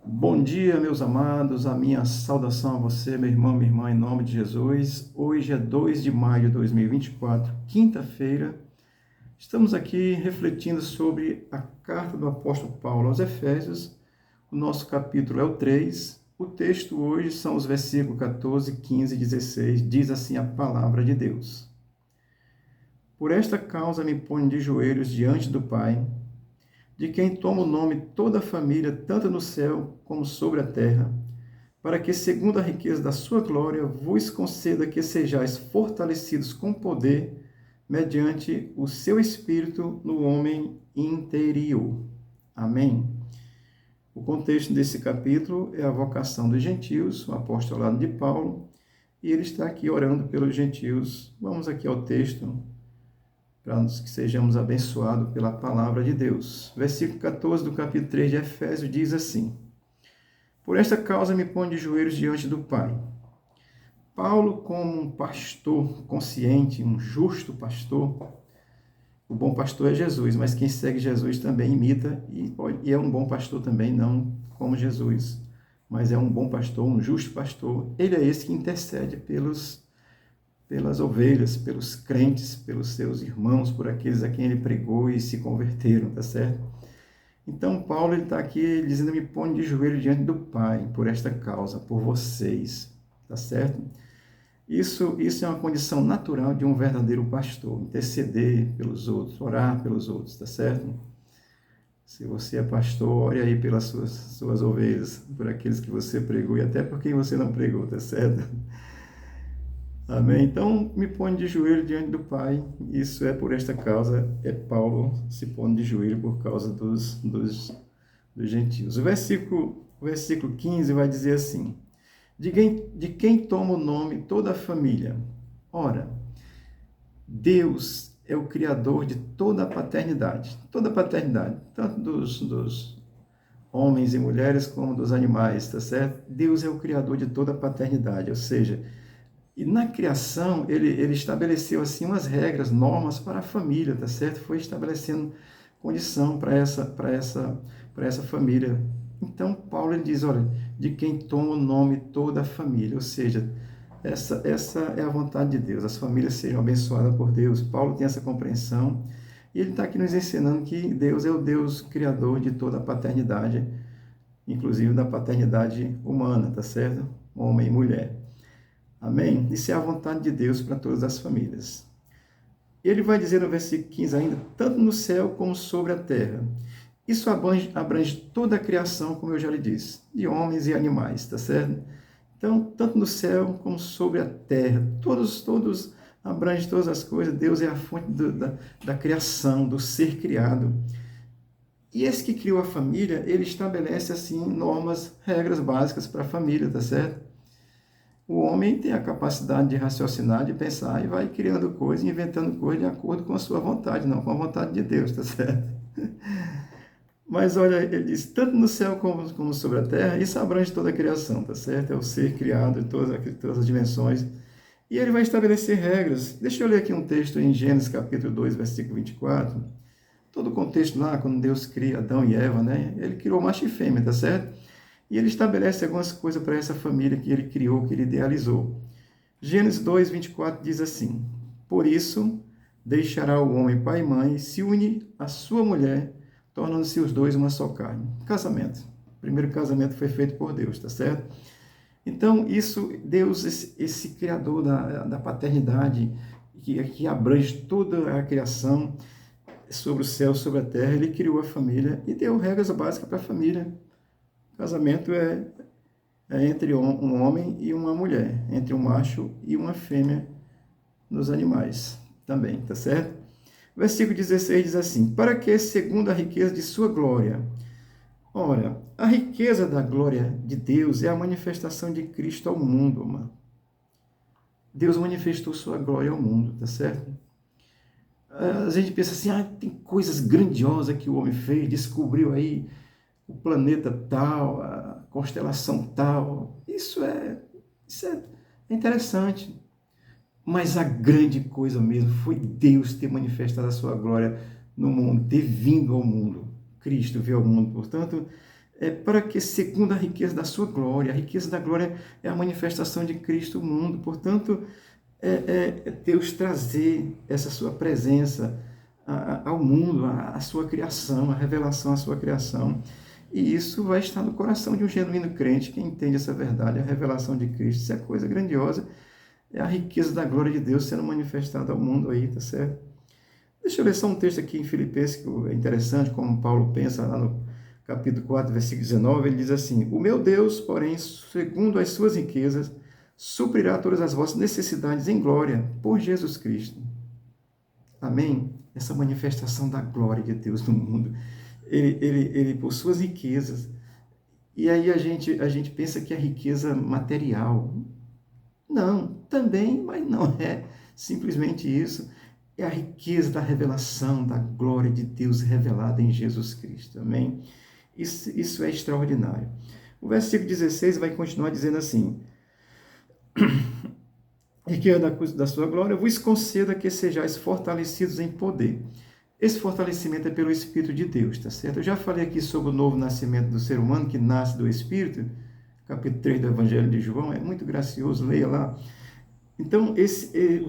Bom dia, meus amados, a minha saudação a você, meu irmão, minha irmã, em nome de Jesus. Hoje é 2 de maio de 2024, quinta-feira. Estamos aqui refletindo sobre a carta do apóstolo Paulo aos Efésios. O nosso capítulo é o 3. O texto hoje são os versículos 14, 15 e 16. Diz assim a palavra de Deus. Por esta causa me ponho de joelhos diante do Pai, de quem toma o nome toda a família, tanto no céu como sobre a terra, para que, segundo a riqueza da sua glória, vos conceda que sejais fortalecidos com poder, mediante o seu Espírito no homem interior. Amém? O contexto desse capítulo é a vocação dos gentios, o apostolado de Paulo, e ele está aqui orando pelos gentios. Vamos aqui ao texto, para que sejamos abençoados pela palavra de Deus. Versículo 14 do capítulo 3 de Efésios diz assim: Por esta causa me ponho de joelhos diante do Pai. Paulo, como um pastor consciente, um justo pastor, o bom pastor é Jesus, mas quem segue Jesus também imita e é um bom pastor também, não como Jesus, mas é um bom pastor, um justo pastor. Ele é esse que intercede pelas ovelhas, pelos crentes, pelos seus irmãos, por aqueles a quem ele pregou e se converteram, tá certo? Então, Paulo está aqui dizendo: me põe de joelho diante do Pai, por esta causa, por vocês, tá certo? Isso é uma condição natural de um verdadeiro pastor, interceder pelos outros, orar pelos outros, tá certo? Se você é pastor, ore aí pelas suas ovelhas, por aqueles que você pregou e até por quem você não pregou, tá certo? Amém? Então, me põe de joelho diante do Pai. Isso é por esta causa, é Paulo se pondo de joelho por causa dos gentios. O versículo 15 vai dizer assim: de quem toma o nome toda a família. Ora, Deus é o Criador de toda a paternidade, tanto dos homens e mulheres como dos animais, tá certo? Deus é o Criador de toda a paternidade, ou seja, e na criação, ele estabeleceu assim umas regras, normas para a família, tá certo? Foi estabelecendo condição para essa família. Então, Paulo ele diz, olha, de quem toma o nome toda a família, ou seja, essa é a vontade de Deus, as famílias sejam abençoadas por Deus. Paulo tem essa compreensão e ele está aqui nos ensinando que Deus é o Deus criador de toda a paternidade, inclusive da paternidade humana, tá certo? Homem e mulher. Amém? Isso é a vontade de Deus para todas as famílias. Ele vai dizer no versículo 15 ainda, tanto no céu como sobre a terra. Isso abrange toda a criação, como eu já lhe disse, de homens e animais, tá certo? Então, tanto no céu como sobre a terra, todos abrange todas as coisas. Deus é a fonte da criação, do ser criado. E esse que criou a família, ele estabelece, assim, normas, regras básicas para a família, tá certo? O homem tem a capacidade de raciocinar, de pensar e vai criando coisas, inventando coisas de acordo com a sua vontade, não com a vontade de Deus, tá certo? Mas olha, ele diz, tanto no céu como sobre a terra, isso abrange toda a criação, tá certo? É o ser criado em todas as dimensões. E ele vai estabelecer regras. Deixa eu ler aqui um texto em Gênesis capítulo 2, versículo 24. Todo o contexto lá, quando Deus cria Adão e Eva, né? Ele criou macho e fêmea, tá certo? E ele estabelece algumas coisas para essa família que ele criou, que ele idealizou. Gênesis 2, 24 diz assim: Por isso deixará o homem pai e mãe, se une à sua mulher, tornando-se os dois uma só carne. Casamento. O primeiro casamento foi feito por Deus, tá certo? Então, Deus, esse criador da paternidade, que abrange toda a criação, sobre o céu, sobre a terra, ele criou a família e deu regras básicas para a família. O casamento é entre um homem e uma mulher, entre um macho e uma fêmea nos animais também, tá certo? Versículo 16 diz assim: Para que, segundo a riqueza de sua glória. Ora, a riqueza da glória de Deus é a manifestação de Cristo ao mundo, mano. Deus manifestou sua glória ao mundo, tá certo? A gente pensa assim, tem coisas grandiosas que o homem fez, descobriu aí o planeta tal, a constelação tal. Isso é interessante. Mas a grande coisa mesmo foi Deus ter manifestado a sua glória no mundo, ter vindo ao mundo. Cristo veio ao mundo. Portanto, para que, segundo a riqueza da sua glória, a riqueza da glória é a manifestação de Cristo no mundo. Portanto, Deus trazer essa sua presença ao mundo, a sua criação, a revelação à sua criação. E isso vai estar no coração de um genuíno crente que entende essa verdade, a revelação de Cristo. Isso é coisa grandiosa, é a riqueza da glória de Deus sendo manifestada ao mundo aí, tá certo? Deixa eu ler só um texto aqui em Filipenses que é interessante, como Paulo pensa lá no capítulo 4, versículo 19, ele diz assim: o meu Deus, porém, segundo as suas riquezas, suprirá todas as vossas necessidades em glória por Jesus Cristo. Amém? Essa manifestação da glória de Deus no mundo. Ele por suas riquezas. E aí a gente pensa que é riqueza material. Não, também, mas não é simplesmente isso. É a riqueza da revelação da glória de Deus revelada em Jesus Cristo. Amém? Isso é extraordinário. O versículo 16 vai continuar dizendo assim: e que é da sua glória vos conceda que sejais fortalecidos em poder. Esse fortalecimento é pelo Espírito de Deus, tá certo? Eu já falei aqui sobre o novo nascimento do ser humano, que nasce do Espírito, capítulo 3 do Evangelho de João, é muito gracioso, leia lá. Então,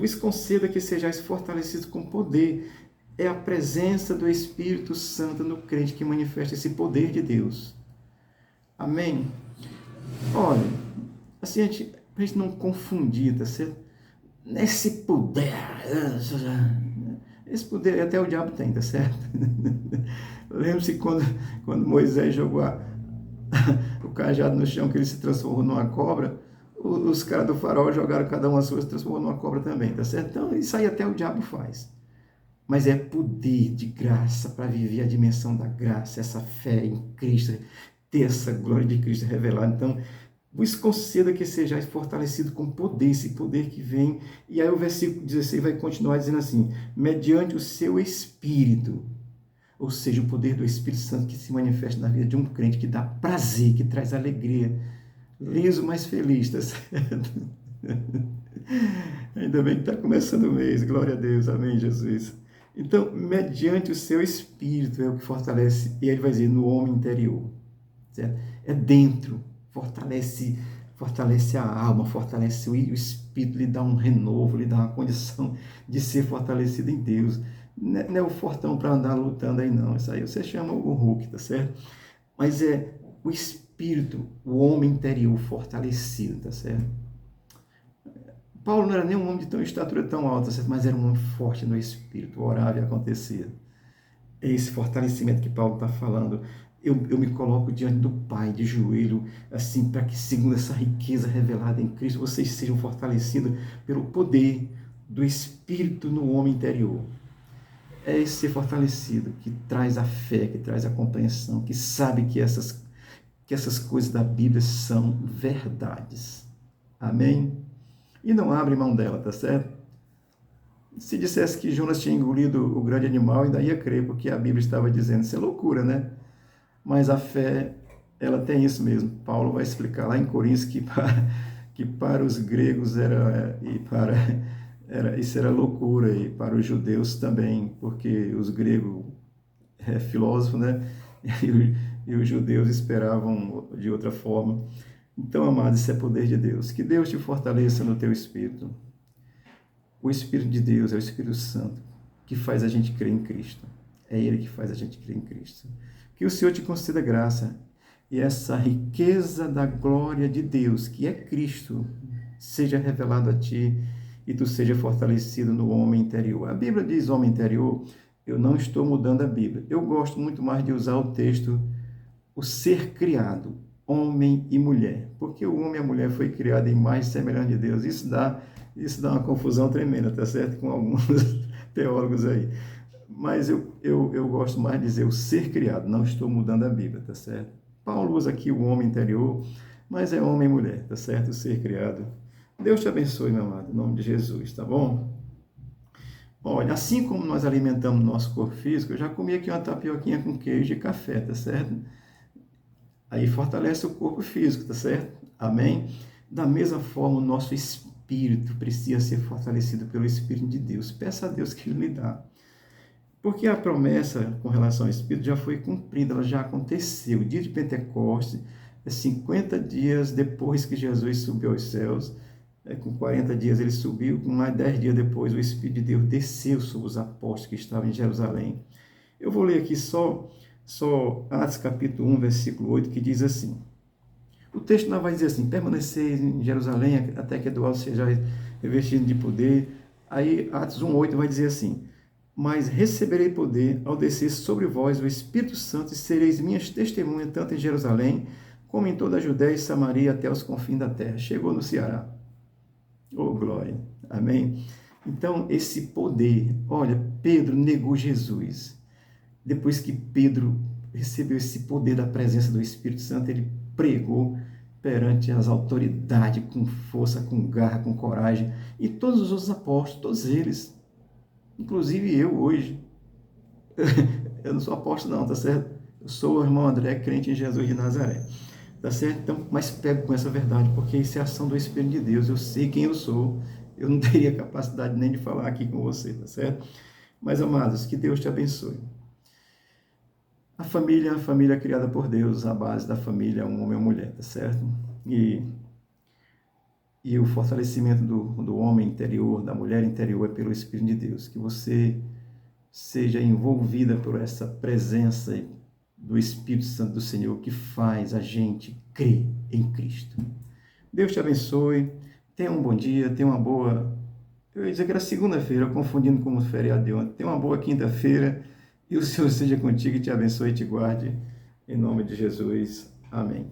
vos conceda que sejais fortalecidos com poder. É a presença do Espírito Santo no crente que manifesta esse poder de Deus. Amém? Olha, assim, a gente não confundir, tá certo? Esse poder, esse poder até o diabo tem, tá certo? Lembre-se quando Moisés jogou o cajado no chão, que ele se transformou numa cobra, os caras do faraó jogaram cada uma a sua, se transformou numa cobra também, tá certo? Então, isso aí até o diabo faz. Mas é poder de graça para viver a dimensão da graça, essa fé em Cristo, ter essa glória de Cristo revelada. Então, vos conceda que sejais fortalecidos com poder, esse poder que vem. E aí o versículo 16 vai continuar dizendo assim: mediante o seu Espírito, ou seja, o poder do Espírito Santo que se manifesta na vida de um crente, que dá prazer, que traz alegria, liso, mas feliz, tá certo? Ainda bem que está começando o mês, glória a Deus, amém, Jesus. Então, mediante o seu Espírito é o que fortalece, e ele vai dizer, no homem interior, certo? É dentro, fortalece a alma, fortalece o Espírito, lhe dá um renovo, lhe dá uma condição de ser fortalecido em Deus. Não é o fortão para andar lutando aí não, isso aí você chama o Hulk, tá certo? Mas é o Espírito, o homem interior fortalecido, tá certo? Paulo não era nem um homem de tão estatura tão alta, mas era um homem forte no Espírito, orava e acontecia. É esse fortalecimento que Paulo está falando. Eu me coloco diante do Pai, de joelho, assim, para que, segundo essa riqueza revelada em Cristo, vocês sejam fortalecidos pelo poder do Espírito no homem interior. É esse ser fortalecido que traz a fé, que traz a compreensão, que sabe que essas coisas da Bíblia são verdades. Amém? E não abre mão dela, tá certo? Se dissesse que Jonas tinha engolido o grande animal, ainda ia crer, porque a Bíblia estava dizendo, isso é loucura, né? Mas a fé, ela tem isso mesmo. Paulo vai explicar lá em Coríntios que para os gregos isso era loucura, e para os judeus também, porque os gregos é filósofo, né? E os judeus esperavam de outra forma. Então, amados, isso é poder de Deus. Que Deus te fortaleça no teu espírito. O Espírito de Deus é o Espírito Santo que faz a gente crer em Cristo. É Ele que faz a gente crer em Cristo. Que o Senhor te conceda graça e essa riqueza da glória de Deus, que é Cristo, seja revelado a ti e tu seja fortalecido no homem interior. A Bíblia diz homem interior, eu não estou mudando a Bíblia. Eu gosto muito mais de usar o texto, o ser criado, homem e mulher, porque o homem e a mulher foi criado em imagem e semelhança de Deus. Isso dá uma confusão tremenda, tá certo? Com alguns teólogos aí. Mas eu gosto mais de dizer o ser criado, não estou mudando a Bíblia, tá certo? Paulo usa aqui o homem interior, mas é homem e mulher, tá certo? O ser criado. Deus te abençoe, meu amado, em nome de Jesus, tá bom? Olha, assim como nós alimentamos nosso corpo físico, eu já comi aqui uma tapioquinha com queijo e café, tá certo? Aí fortalece o corpo físico, tá certo? Amém? Da mesma forma, o nosso espírito precisa ser fortalecido pelo Espírito de Deus. Peça a Deus que Ele lhe dá. Porque a promessa com relação ao Espírito já foi cumprida, ela já aconteceu. O dia de Pentecostes é 50 dias depois que Jesus subiu aos céus. Com 40 dias ele subiu, com mais 10 dias depois o Espírito de Deus desceu sobre os apóstolos que estavam em Jerusalém. Eu vou ler aqui só Atos capítulo 1, versículo 8, que diz assim. O texto não vai dizer assim, permaneceis em Jerusalém até que do alto seja revestido de poder. Aí Atos 1:8 vai dizer assim, mas receberei poder ao descer sobre vós o Espírito Santo e sereis minhas testemunhas tanto em Jerusalém como em toda a Judéia e Samaria até os confins da terra. Chegou no Ceará. Oh, glória. Amém? Então, esse poder, olha, Pedro negou Jesus. Depois que Pedro recebeu esse poder da presença do Espírito Santo, ele pregou perante as autoridades com força, com garra, com coragem. E todos os outros apóstolos, todos eles, inclusive eu hoje, eu não sou apóstolo não, tá certo? Eu sou o irmão André, crente em Jesus de Nazaré. Tá certo? Então, mas pego com essa verdade, porque isso é a ação do Espírito de Deus. Eu sei quem eu sou. Eu não teria capacidade nem de falar aqui com você, tá certo? Mas, amados, que Deus te abençoe. A família criada por Deus, a base da família é um homem e uma mulher, tá certo? E o fortalecimento do homem interior, da mulher interior, é pelo Espírito de Deus. Que você seja envolvida por essa presença do Espírito Santo do Senhor que faz a gente crer em Cristo. Deus te abençoe. Tenha um bom dia, tenha uma boa... Eu ia dizer que era segunda-feira, confundindo com o feriado de ontem. Tenha uma boa quinta-feira. E o Senhor seja contigo e te abençoe e te guarde. Em nome de Jesus. Amém.